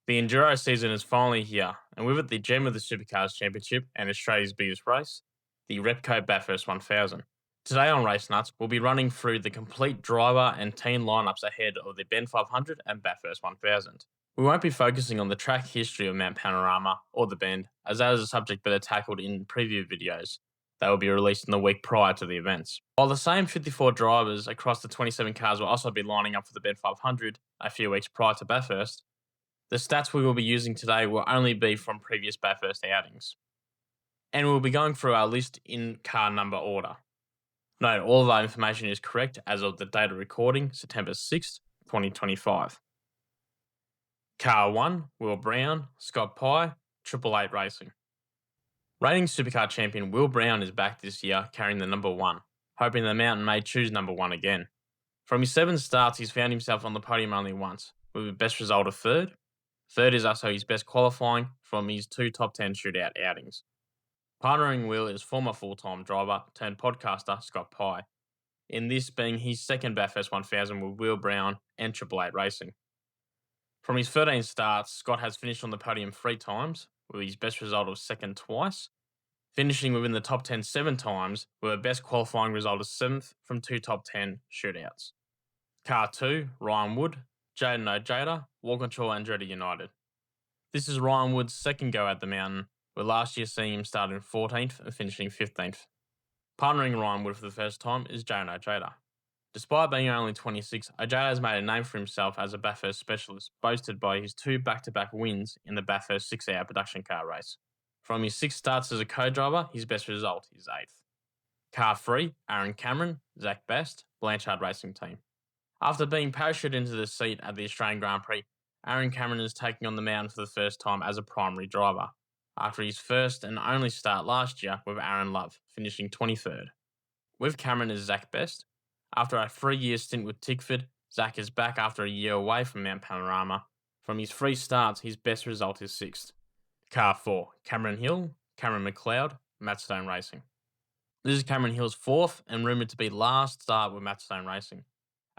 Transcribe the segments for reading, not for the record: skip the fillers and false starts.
The Enduro season is finally here, and with it the gem of the Supercars Championship and Australia's biggest race, the Repco Bathurst 1000. Today on RaceNuts, we'll be running through the complete driver and team lineups ahead of the Ben 500 and Bathurst 1000. We won't be focusing on the track history of Mount Panorama or the Bend, as that is a subject better tackled in previous videos that will be released in the week prior to the events. While the same 54 drivers across the 27 cars will also be lining up for the Ben 500 a few weeks prior to Bathurst, the stats we will be using today will only be from previous Bathurst outings. And we'll be going through our list in car number order. Note, all of our information is correct as of the date of recording, September 6th, 2025. Car 1, Will Brown, Scott Pye, 888 Racing. Reigning Supercar champion Will Brown is back this year carrying the number 1, hoping the Mountain may choose number 1 again. From his 7 starts, he's found himself on the podium only once, with a best result of 3rd. 3rd is also his best qualifying from his 2 top 10 shootout outings. Partnering Will is former full-time driver turned podcaster Scott Pye, in this being his 2nd Bathurst 1000 with Will Brown and 888 Racing. From his 13 starts, Scott has finished on the podium 3 times, with his best result of 2nd twice, finishing within the top 10 7 times, with a best qualifying result of 7th from 2 top 10 shootouts. Car 2, Ryan Wood, Jaden Ojeda, Wall Control and Andretti United. This is Ryan Wood's 2nd go at the Mountain, with last year seeing him start in 14th and finishing 15th. Partnering Ryan Wood for the first time is Jaden Ojeda. Despite being only 26, Ojeda has made a name for himself as a Bathurst specialist, boasted by his 2 back-to-back wins in the Bathurst 6-hour production car race. From his 6 starts as a co-driver, his best result is 8th. Car 3, Aaron Cameron, Zach Best, Blanchard Racing Team. After being parachuted into the seat at the Australian Grand Prix, Aaron Cameron is taking on the Mountain for the first time as a primary driver, after his first and only start last year with Aaron Love, finishing 23rd. With Cameron is Zach Best. After a 3-year stint with Tickford, Zach is back after a year away from Mount Panorama. From his 3 starts, his best result is 6th. Car 4, Cameron Hill, Cameron McLeod, Matt Stone Racing. This is Cameron Hill's 4th and rumoured to be last start with Matt Stone Racing,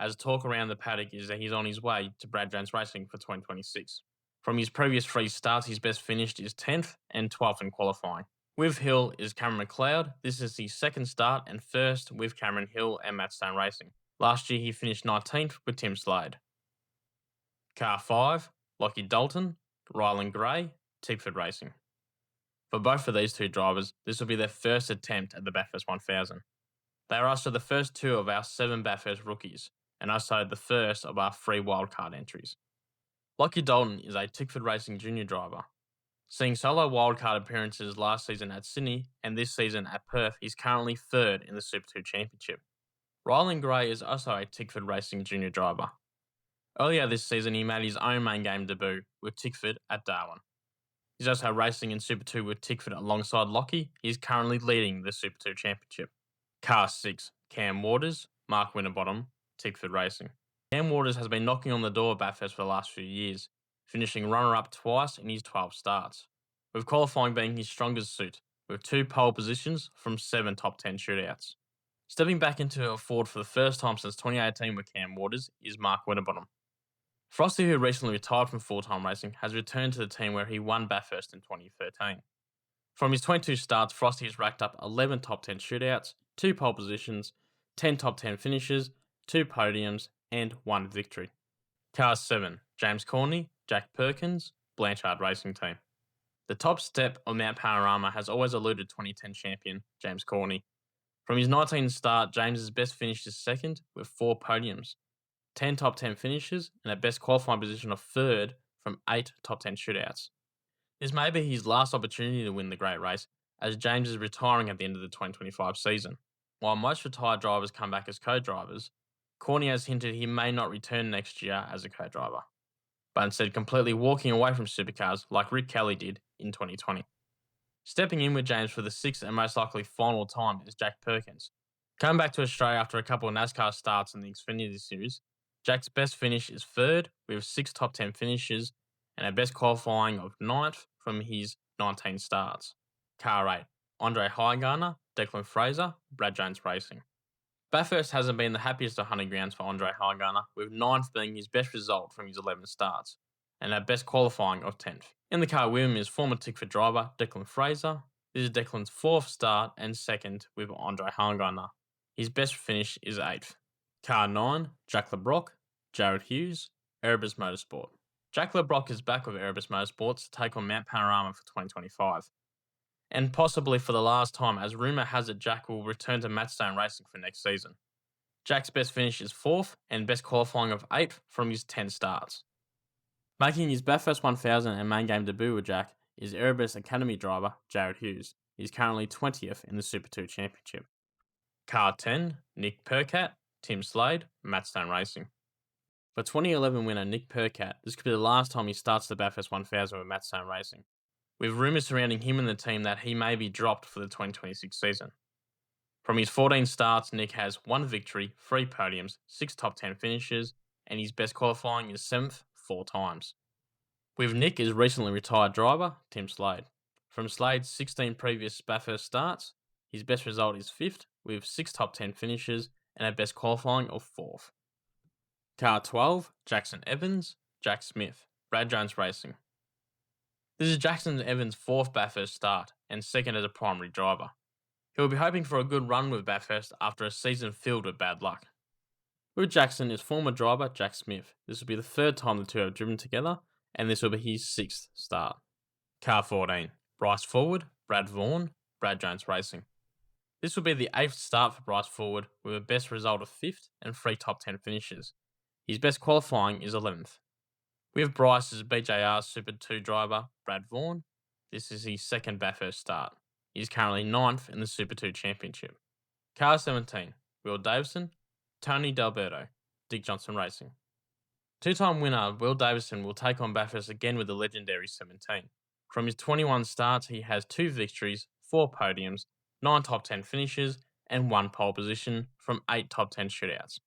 as talk around the paddock is that he's on his way to Brad Jones Racing for 2026. From his previous 3 starts, his best finished is 10th and 12th in qualifying. With Hill is Cameron McLeod. This is his 2nd start and 1st with Cameron Hill and Matt Stone Racing. Last year he finished 19th with Tim Slade. Car 5, Lockie Dalton, Rylan Gray, Tickford Racing. For both of these 2 drivers, this will be their first attempt at the Bathurst 1000. They are also the first 2 of our 7 Bathurst rookies, and also the first of our 3 wildcard entries. Lockie Dalton is a Tickford Racing junior driver. Seeing solo wildcard appearances last season at Sydney and this season at Perth, he's currently 3rd in the Super 2 Championship. Rylan Gray is also a Tickford Racing junior driver. Earlier this season, he made his own main game debut with Tickford at Darwin. He's also racing in Super 2 with Tickford alongside Lockie. He is currently leading the Super 2 Championship. Car 6, Cam Waters, Mark Winterbottom, Tickford Racing. Cam Waters has been knocking on the door of Bathurst for the last few years, finishing runner-up twice in his 12 starts, with qualifying being his strongest suit, with 2 pole positions from 7 top 10 shootouts. Stepping back into a Ford for the first time since 2018 with Cam Waters is Mark Winterbottom. Frosty, who recently retired from full-time racing, has returned to the team where he won Bathurst in 2013. From his 22 starts, Frosty has racked up 11 top 10 shootouts, 2 pole positions, 10 top 10 finishes, 2 podiums, and 1 victory. Car 7, James Corney, Jack Perkins, Blanchard Racing Team. The top step of Mount Panorama has always eluded 2010 champion James Corney. From his 19th start, James's best finish is 2nd with 4 podiums, 10 top 10 finishes, and a best qualifying position of 3rd from 8 top 10 shootouts. This may be his last opportunity to win the great race, as James is retiring at the end of the 2025 season. While most retired drivers come back as co-drivers, Corney has hinted he may not return next year as a co-driver, but instead completely walking away from supercars like Rick Kelly did in 2020. Stepping in with James for the 6th and most likely final time is Jack Perkins. Coming back to Australia after a couple of NASCAR starts in the Xfinity Series, Jack's best finish is 3rd with 6 top 10 finishes and a best qualifying of 9th from his 19 starts. Car 8, Andre Highgarner, Declan Fraser, Brad Jones Racing. Bathurst hasn't been the happiest of hunting grounds for Andre Highgarner, with 9th being his best result from his 11 starts. and a best qualifying of 10th. In the car with him is former Tickford driver Declan Fraser. This is Declan's 4th start and 2nd with Andre Harngardner. His best finish is 8th. Car 9, Jack LeBrock, Jared Hughes, Erebus Motorsport. Jack LeBrock is back with Erebus Motorsports to take on Mount Panorama for 2025. And possibly for the last time, as rumour has it Jack will return to Matstone Racing for next season. Jack's best finish is 4th and best qualifying of 8th from his 10 starts. Making his Bathurst 1000 and main game debut with Jack is Erebus Academy driver Jared Hughes. He's currently 20th in the Super 2 Championship. Car 10, Nick Percat, Tim Slade, Matstone Racing. For 2011 winner Nick Percat, this could be the last time he starts the Bathurst 1000 with Matstone Racing, with rumours surrounding him and the team that he may be dropped for the 2026 season. From his 14 starts, Nick has 1 victory, 3 podiums, 6 top 10 finishes, and his best qualifying is 7th 4 times. With Nick is recently retired driver Tim Slade. From Slade's 16 previous Bathurst starts, his best result is 5th, with 6 top 10 finishes and a best qualifying of 4th. Car 12, Jackson Evans, Jack Smith, Brad Jones Racing. This is Jackson Evans' 4th Bathurst start and 2nd as a primary driver. He will be hoping for a good run with Bathurst after a season filled with bad luck. With Jackson is former driver Jack Smith. This will be the 3rd time the two have driven together, and this will be his 6th start. Car 14, Bryce Forward, Brad Vaughan, Brad Jones Racing. This will be the 8th start for Bryce Forward with a best result of 5th and 3 top 10 finishes. His best qualifying is 11th. With Bryce as BJR's Super 2 driver Brad Vaughan, this is his 2nd Bathurst start. He is currently 9th in the Super 2 Championship. Car 17, Will Davison, Tony D'Alberto, Dick Johnson Racing. 2-time winner Will Davison will take on Bathurst again with the legendary 17. From his 21 starts, he has 2 victories, 4 podiums, 9 top 10 finishes, and 1 pole position from 8 top 10 shootouts.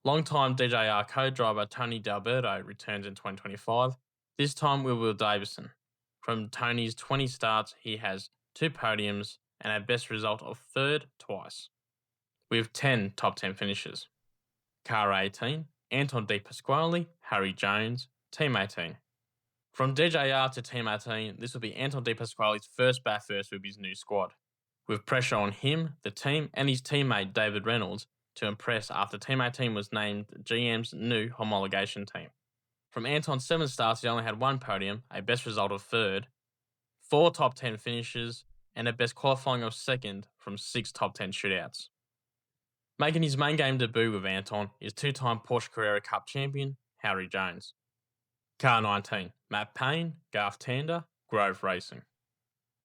Long-time DJR co-driver Tony D'Alberto returns in 2025, this time with Will Davison. From Tony's 20 starts, he has 2 podiums and a best result of 3rd twice, with 10 top 10 finishes. Car 18, Anton De Pasquale, Harry Jones, Team 18. From DJR to Team 18, this will be Anton De Pasquale's 1st Bathurst with his new squad, with pressure on him, the team, and his teammate David Reynolds to impress after Team 18 was named GM's new homologation team. From Anton's 7 starts, he only had 1 podium, a best result of 3rd, 4 top 10 finishes, and a best qualifying of 2nd from 6 top 10 shootouts. Making his main game debut with Anton is 2-time Porsche Carrera Cup champion Harry Jones. Car 19, Matt Payne, Garth Tander, Grove Racing.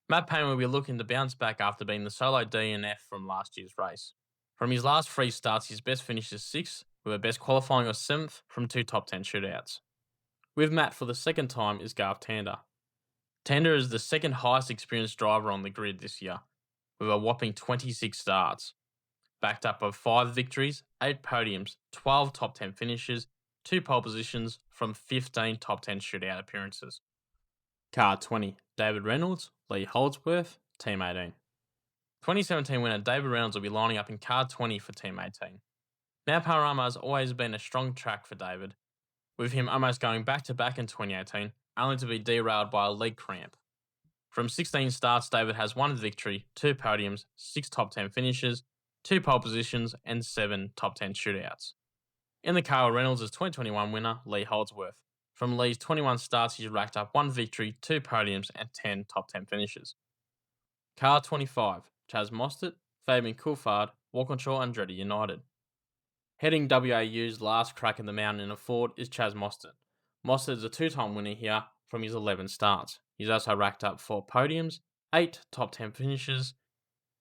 Matt Payne will be looking to bounce back after being the solo DNF from last year's race. From his last 3 starts, his best finish is 6th, with a best qualifying of 7th from 2 top 10 shootouts. With Matt for the 2nd time is Garth Tander. Tander is the 2nd highest experienced driver on the grid this year, with a whopping 26 starts, backed up of 5 victories, 8 podiums, 12 top 10 finishes, 2 pole positions from 15 top 10 shootout appearances. Car 20, David Reynolds, Lee Holdsworth, Team 18. 2017 winner David Reynolds will be lining up in Car 20 for Team 18. Mount Panorama has always been a strong track for David, with him almost going back-to-back in 2018, only to be derailed by a leg cramp. From 16 starts, David has 1 victory, 2 podiums, 6 top 10 finishes, 2 pole positions, and 7 top 10 shootouts. In the car, Reynolds' 2021 winner, Lee Holdsworth. From Lee's 21 starts, he's racked up 1 victory, 2 podiums, and 10 top 10 finishes. Car 25, Chaz Mostert, Fabian Coulthard, Walkinshaw Andretti United. Heading WAU's last crack in the mountain in a Ford is Chaz Mostert. Mostert is a 2-time winner here from his 11 starts. He's also racked up 4 podiums, 8 top 10 finishes,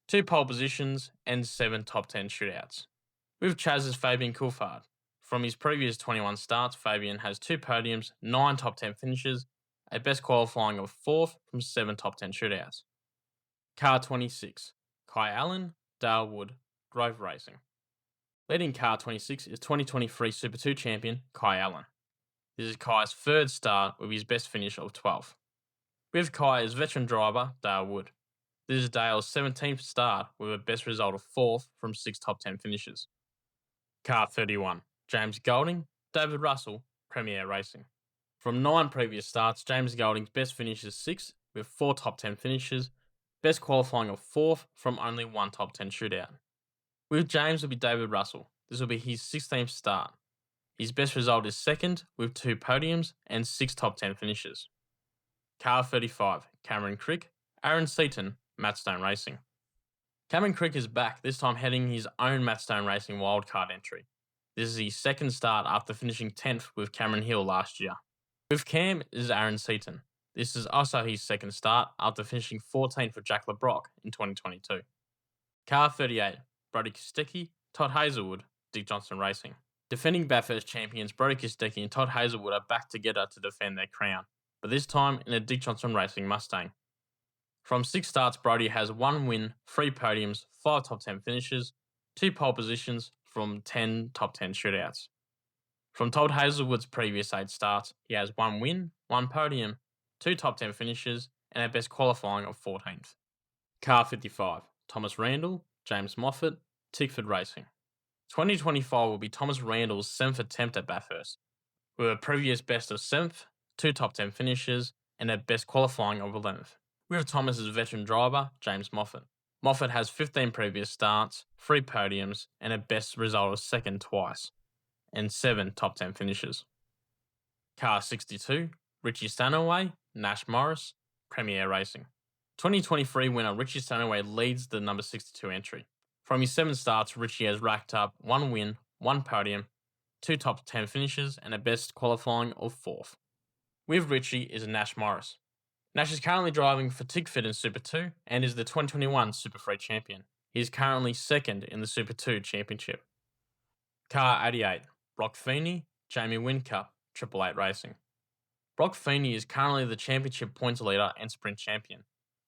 2 pole positions, and 7 top 10 shootouts. With Chaz's Fabian Coulthard. From his previous 21 starts, Fabian has 2 podiums, 9 top 10 finishes, a best qualifying of 4th from 7 top 10 shootouts. Car 26, Kai Allen, Dale Wood, Grove Racing. Leading Car 26 is 2023 Super 2 champion Kai Allen. This is Kai's 3rd start with his best finish of 12th. With Kai as veteran driver Dale Wood. This is Dale's 17th start with a best result of 4th from 6 top 10 finishes. Car 31, James Golding, David Russell, Premier Racing. From 9 previous starts, James Golding's best finish is 6th, with 4 top 10 finishes, best qualifying of 4th from only 1 top 10 shootout. With James will be David Russell. This will be his 16th start. His best result is 2nd, with 2 podiums and 6 top 10 finishes. Car 35, Cameron Crick, Aaron Seaton, Matt Stone Racing. Cameron Crick is back, this time heading his own Matt Stone Racing wildcard entry. This is his 2nd start after finishing 10th with Cameron Hill last year. With Cam is Aaron Seaton. This is also his 2nd start after finishing 14th with Jack LeBrock in 2022. Car 38, Brody Kostecki, Todd Hazelwood, Dick Johnson Racing. Defending Bathurst champions Brody Kostecki and Todd Hazelwood are back together to defend their crown, but this time in a Dick Johnson Racing Mustang. From 6 starts, Brody has 1 win, 3 podiums, 5 top 10 finishes, 2 pole positions from 10 top 10 shootouts. From Todd Hazelwood's previous 8 starts, he has 1 win, 1 podium, 2 top 10 finishes, and a best qualifying of 14th. Car 55, Thomas Randall, James Moffat, Tickford Racing. 2025 will be Thomas Randall's 7th attempt at Bathurst, with a previous best of 7th, 2 top 10 finishes, and a best qualifying of 11th. With Thomas's veteran driver, James Moffat. Moffat has 15 previous starts, 3 podiums, and a best result of 2nd twice, and 7 top 10 finishes. Car 62, Richie Stanaway, Nash Morris, Premier Racing. 2023 winner Richie Stanaway leads the number 62 entry. From his 7 starts, Richie has racked up 1 win, 1 podium, 2 top 10 finishes, and a best qualifying of 4th. With Richie is Nash Morris. Nash is currently driving for Tickford in Super 2 and is the 2021 Super 3 champion. He is currently 2nd in the Super 2 championship. Car 88, Brock Feeney, Jamie Whincup, Triple 8 Racing. Brock Feeney is currently the championship points leader and sprint champion.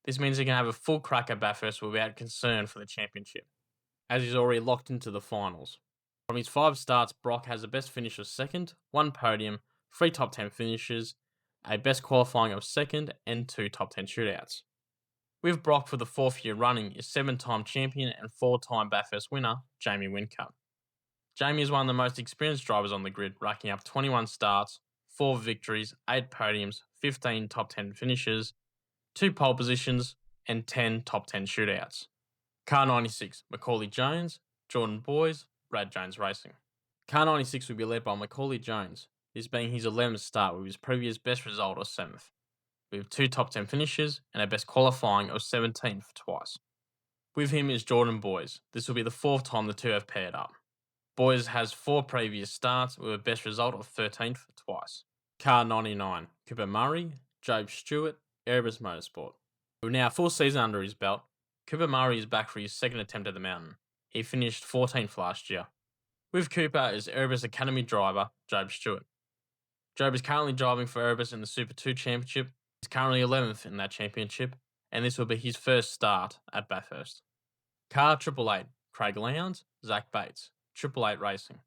This means he can have a full crack at Bathurst without concern for the championship, as he's already locked into the finals. From his 5 starts, Brock has a best finish of 2nd, 1 podium, 3 top 10 finishes, a best qualifying of 2nd, and 2 top 10 shootouts. With Brock for the 4th year running is 7-time champion and 4-time Bathurst winner, Jamie Whincup. Jamie is one of the most experienced drivers on the grid, racking up 21 starts, 4 victories, 8 podiums, 15 top 10 finishes, 2 pole positions, and 10 top 10 shootouts. Car 96, Macaulay Jones, Jordan Boys, Brad Jones Racing. Car 96 will be led by Macaulay Jones, this being his 11th start with his previous best result of 7th, with 2 top 10 finishes and a best qualifying of 17th twice. With him is Jordan Boys. This will be the 4th time the two have paired up. Boys has 4 previous starts with a best result of 13th twice. Car 99, Cooper Murray, Job Stewart, Erebus Motorsport. With now a full season under his belt, Cooper Murray is back for his 2nd attempt at the mountain. He finished 14th last year. With Cooper is Erebus Academy driver, Job Stewart. Job is currently driving for Erebus in the Super 2 Championship. He's currently 11th in that championship, and this will be his 1st start at Bathurst. Car 888, Craig Lowndes, Zach Bates, Triple 8 Racing.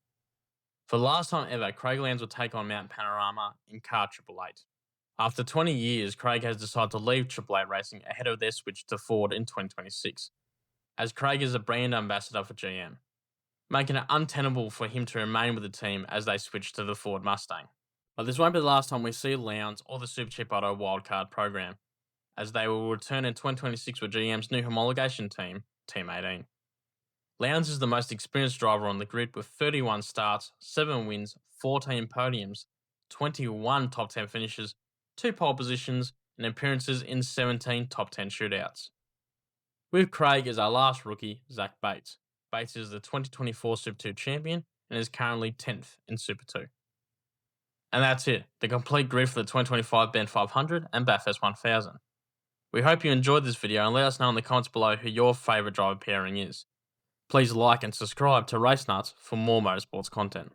For the last time ever, Craig Lowndes will take on Mount Panorama in Car 888. After 20 years, Craig has decided to leave Triple 8 Racing ahead of their switch to Ford in 2026, as Craig is a brand ambassador for GM, making it untenable for him to remain with the team as they switch to the Ford Mustang. But this won't be the last time we see Lowndes or the Super Cheap Auto Wildcard program, as they will return in 2026 with GM's new homologation team, Team 18. Lowndes is the most experienced driver on the grid with 31 starts, 7 wins, 14 podiums, 21 top 10 finishes, 2 pole positions, and appearances in 17 top 10 shootouts. With Craig as our last rookie, Zach Bates. Bates is the 2024 Super 2 champion and is currently 10th in Super 2. And that's it, the complete grid for the 2025 Ben 500 and Bathurst 1000. We hope you enjoyed this video and let us know in the comments below who your favourite driver pairing is. Please like and subscribe to RaceNuts for more motorsports content.